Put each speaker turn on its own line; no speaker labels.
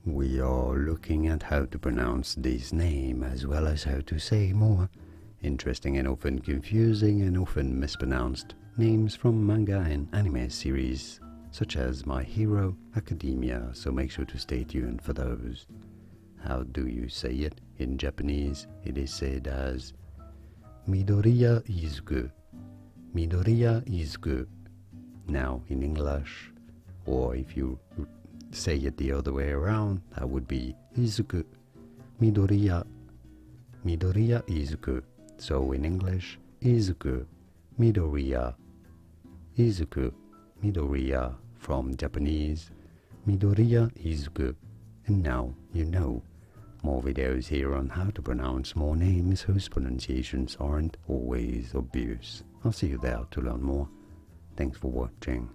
We are looking at how to pronounce this name as well as how to say more interesting and often confusing and often mispronounced names from manga and anime series such as My Hero Academia, so make sure to stay tuned for those. How do you say it? In Japanese, it is said as Midoriya Izuku. Midoriya Izuku. Now, in English, or if you say it the other way around, that would be Izuku Midoriya. Midoriya Izuku. So in English, Izuku Midoriya. Izuku Midoriya. From Japanese, Midoriya Izuku. And now you know. More videos here on how to pronounce more names whose pronunciations aren't always obvious. I'll see you there to learn more. Thanks for watching.